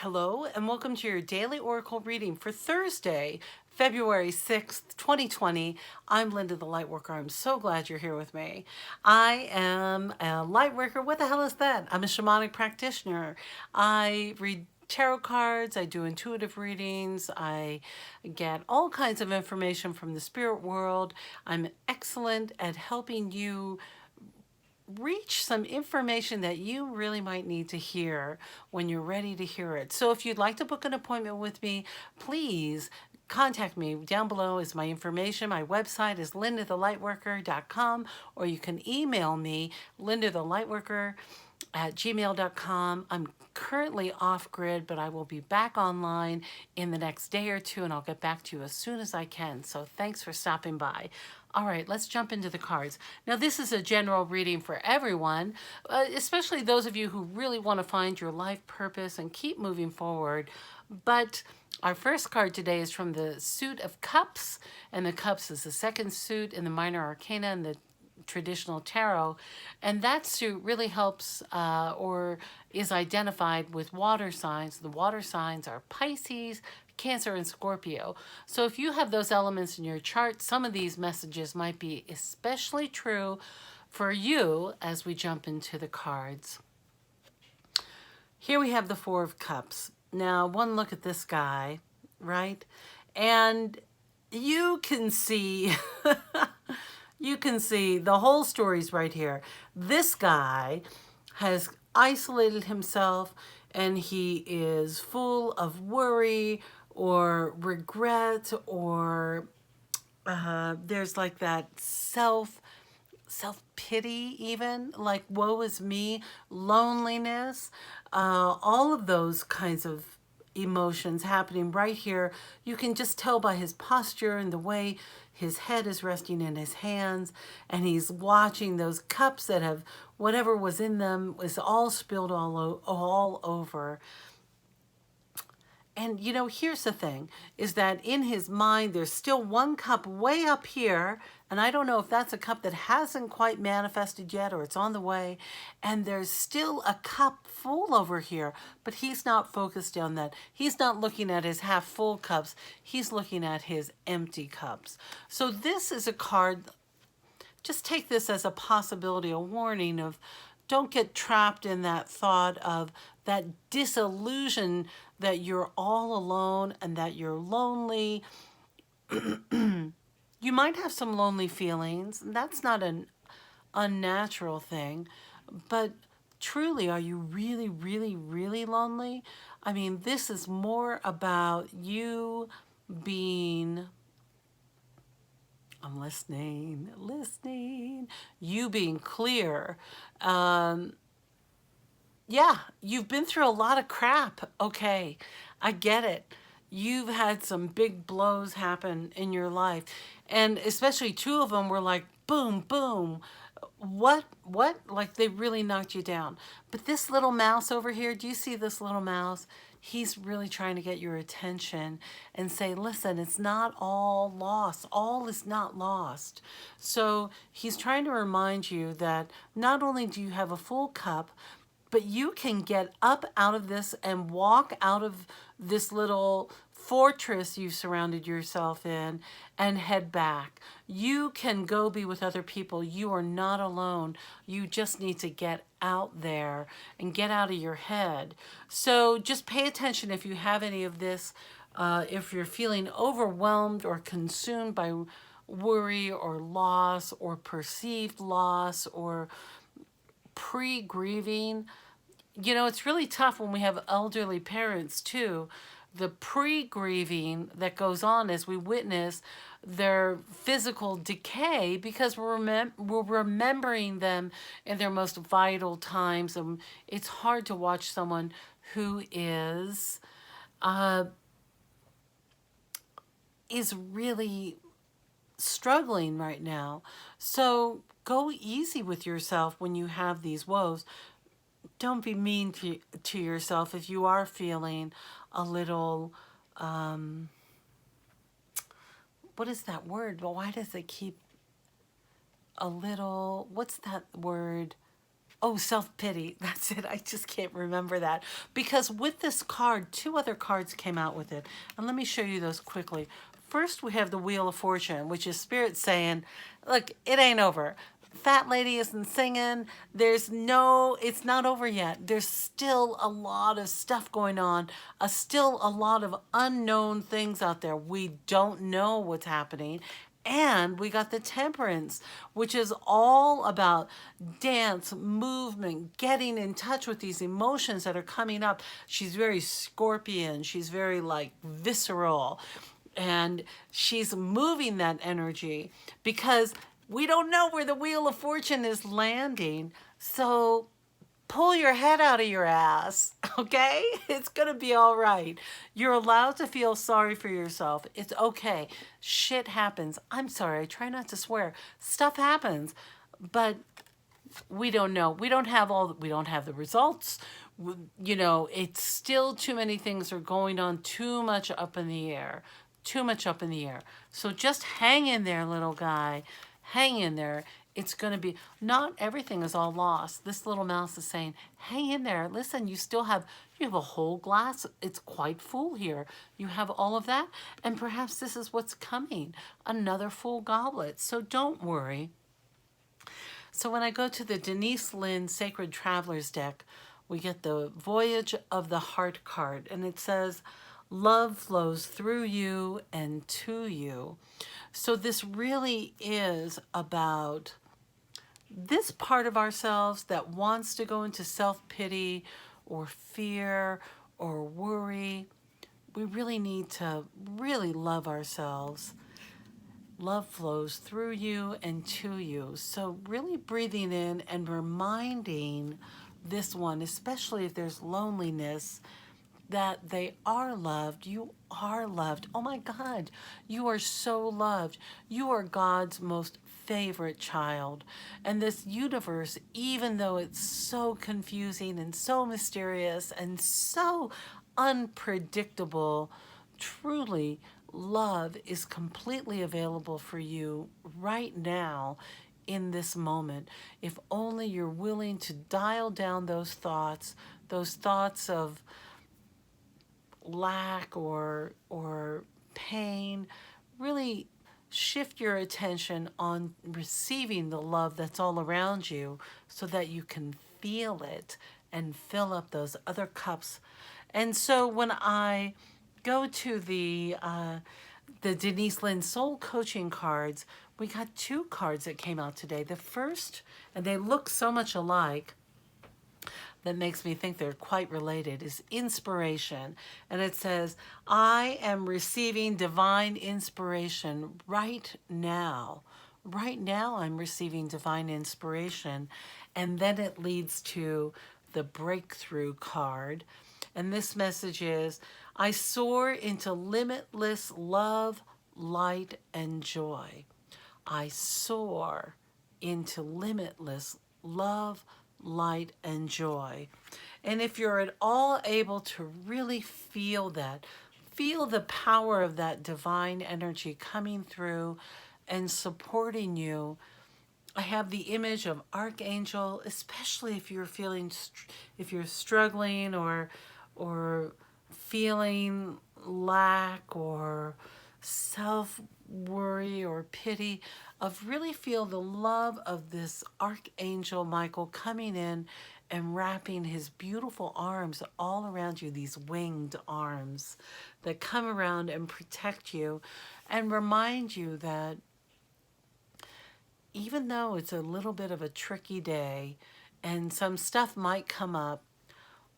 Hello, and welcome to your daily oracle reading for Thursday, February 6th, 2020. I'm Linda the Lightworker. I'm so glad you're here with me. I am a lightworker. What the hell is that? I'm a shamanic practitioner. I read tarot cards, I do intuitive readings, I get all kinds of information from the spirit world. I'm excellent at helping you reach some information that you really might need to hear when you're ready to hear it. So if you'd like to book an appointment with me, please contact me. Down below is my information. My website is LindaTheLightWorker.com, or you can email me, LindaTheLightWorker@gmail.com. I'm currently off grid, but I will be back online in the next day or two, and I'll get back to you as soon as I can. So thanks for stopping by. All right, let's jump into the cards. Now, this is a general reading for everyone, especially those of you who really want to find your life purpose and keep moving forward. But our first card today is from the Suit of Cups, and the Cups is the second suit in the Minor Arcana and the traditional tarot, and that suit really helps or is identified with water signs. The water signs are Pisces, Cancer, and Scorpio. So if you have those elements in your chart, some of these messages might be especially true for you as we jump into the cards. Here we have the Four of Cups. Now, one look at this guy, right? And you can see you can see the whole story's right here. This guy has isolated himself, and he is full of worry or regret, or there's like that self-pity, even like woe is me, loneliness, all of those kinds of emotions happening right here. You can just tell by his posture and the way his head is resting in his hands, and he's watching those cups that have whatever was in them is all spilled all over. And you know, here's the thing, is that in his mind, there's still one cup way up here. And I don't know if that's a cup that hasn't quite manifested yet or it's on the way. And there's still a cup full over here, but he's not focused on that. He's not looking at his half full cups. He's looking at his empty cups. So this is a card. Just take this as a possibility, a warning of don't get trapped in that thought of that disillusion that you're all alone and that you're lonely. You might have some lonely feelings. That's not an unnatural thing. But truly, are you really, really, really lonely? I mean, this is more about you being... I'm listening. You being clear. Yeah, you've been through a lot of crap. Okay, I get it. You've had some big blows happen in your life. And especially two of them were like, boom, boom. What? Like they really knocked you down. But this little mouse over here, do you see this little mouse? He's really trying to get your attention and say, listen, it's not all lost. All is not lost. So he's trying to remind you that not only do you have a full cup, but you can get up out of this and walk out of this little fortress you've surrounded yourself in and head back. You can go be with other people. You are not alone. You just need to get out there and get out of your head. So just pay attention if you have any of this, if you're feeling overwhelmed or consumed by worry or loss or perceived loss or pre-grieving. You know, it's really tough when we have elderly parents too. The pre-grieving that goes on as we witness their physical decay because we're remembering them in their most vital times. And it's hard to watch someone who is really struggling right now. So go easy with yourself when you have these woes. Don't be mean to yourself if you are feeling a little, what is that word? Well, why does it keep a little, what's that word? Oh, self-pity. That's it. I just can't remember that. Because with this card, two other cards came out with it. And let me show you those quickly. First, we have the Wheel of Fortune, which is Spirit saying, look, it ain't over. Fat lady isn't singing. It's not over yet. There's still a lot of stuff going on. Still a lot of unknown things out there. We don't know what's happening. And we got the Temperance, which is all about dance, movement, getting in touch with these emotions that are coming up. She's very Scorpion. She's very like visceral. And she's moving that energy because we don't know where the Wheel of Fortune is landing. So pull your head out of your ass, okay? It's going to be all right. You're allowed to feel sorry for yourself. It's okay. Shit happens. I'm sorry. I try not to swear. Stuff happens. But we don't know. We don't have the results. You know, it's still too many things are going on, too much up in the air. Too much up in the air. So just hang in there, little guy. Hang in there. It's going to be, not everything is all lost. This little mouse is saying, hang in there. Listen, you have a whole glass. It's quite full here. You have all of that. And perhaps this is what's coming. Another full goblet. So don't worry. So when I go to the Denise Linn Sacred Travelers deck, we get the Voyage of the Heart card. And it says, love flows through you and to you. So this really is about this part of ourselves that wants to go into self-pity or fear or worry. We really need to really love ourselves. Love flows through you and to you. So really breathing in and reminding this one, especially if there's loneliness, that they are loved. You are loved. Oh my God, you are so loved. You are God's most favorite child. And this universe, even though it's so confusing and so mysterious and so unpredictable, truly, love is completely available for you right now in this moment. If only you're willing to dial down those thoughts of lack or pain, really shift your attention on receiving the love that's all around you so that you can feel it and fill up those other cups. And so when I go to the Denise Linn Soul Coaching cards, we got two cards that came out today. The first, and they look so much alike, that makes me think they're quite related, is inspiration. And it says, I am receiving divine inspiration right now. Right now I'm receiving divine inspiration. And then it leads to the breakthrough card. And this message is, I soar into limitless love, light, and joy. I soar into limitless love, light, and joy. And if you're at all able to really feel that, feel the power of that divine energy coming through and supporting you, I have the image of Archangel, especially if you're feeling, if you're struggling or feeling lack or self-worry or pity, of really feel the love of this Archangel Michael coming in and wrapping his beautiful arms all around you, these winged arms that come around and protect you and remind you that even though it's a little bit of a tricky day and some stuff might come up,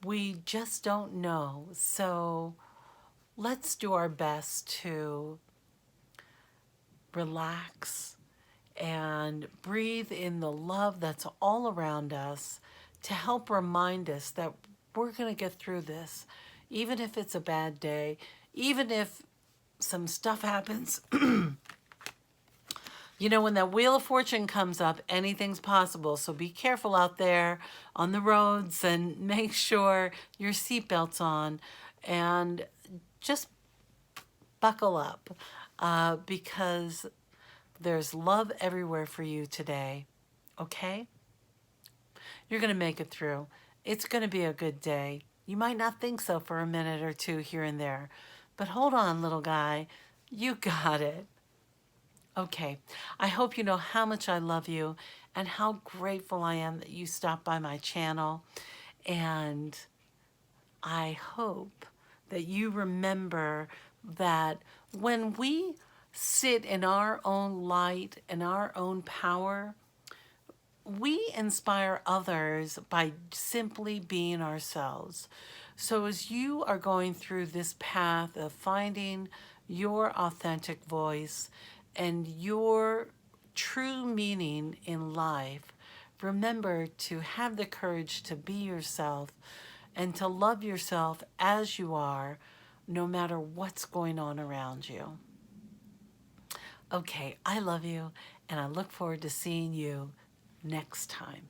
we just don't know. So let's do our best to relax and breathe in the love that's all around us to help remind us that we're going to get through this. Even if it's a bad day, even if some stuff happens. You know, when that Wheel of Fortune comes up, anything's possible. So be careful out there on the roads and make sure your seatbelt's on and just buckle up because there's love everywhere for you today. Okay? You're going to make it through. It's going to be a good day. You might not think so for a minute or two here and there, but hold on, little guy. You got it. Okay, I hope you know how much I love you and how grateful I am that you stopped by my channel. And I hope that you remember that when we sit in our own light and our own power, we inspire others by simply being ourselves. So as you are going through this path of finding your authentic voice and your true meaning in life, remember to have the courage to be yourself and to love yourself as you are, no matter what's going on around you. Okay, I love you, and I look forward to seeing you next time.